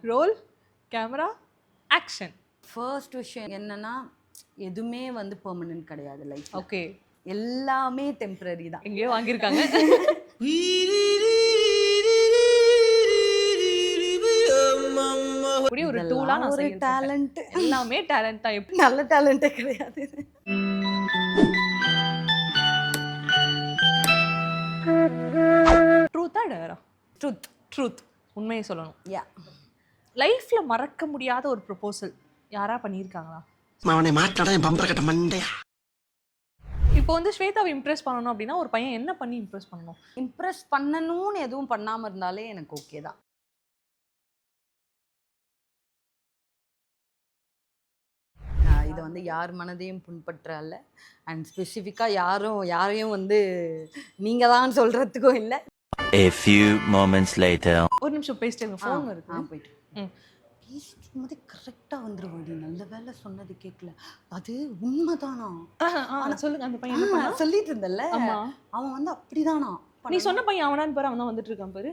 Role camera action. First விஷயம் என்னன்னா, எதுவுமே வந்து பெர்மனன்ட் கிடையாது லைஃப். ஓகே, எல்லாமே டெம்பரரி தான். எங்கேயோ வாங்கியிருக்காங்க. இப்படி ஒரு டூலா நான் ஒரு செயல்பட்டேன். டேலண்ட். எல்லாமே டேலண்ட் தான். எப்படி நல்ல டேலண்டே கிடையாது. ட்ரூத்தா டேரா? ட்ரூத். ட்ரூத். உண்மையை சொல்லணும். யா. லைஃப்ல மறக்க முடியாத ஒரு ப்ரொபோசல் யாரா பண்ணியிருக்காங்களா? அவனை மாட்டாடா என் பம்பர கட்ட மண்டையா. இப்போ வந்து ஸ்வேதாவை இம்ப்ரெஸ் பண்ணணும் அப்படின்னா ஒரு பையன் என்ன பண்ணி இம்ப்ரெஸ் பண்ணணும்? இம்ப்ரெஸ் பண்ணணும்னு எதுவும் பண்ணாம இருந்தாலே எனக்கு ஓகே தான். இது வந்து யார் மனதையும் புண்பற்ற அல்ல. அண்ட் ஸ்பெசிஃபிக்காக யாரையும் வந்து நீங்க தான் சொல்றதுக்கும் இல்லை. A few moments later. ஒரு நிமிஷம் பேசிட்டு ஃபோன் வருது. போயிட்டு ம். பேசிட்டு போதே கரெக்டாக வந்துருவாடி. நல்ல வேலை சொன்னது கேட்கல. அது உண்மைதானா? சொல்லுங்க, அந்த பையன் என்ன பண்ணா? சொல்லிட்டு இருந்தல்ல, ஆமா. அவன் வந்து அப்படிதானா? நீ சொன்ன பையன் அவனான்னு பாரு, அவன் தான் வந்துட்டு இருக்கான் பாரு.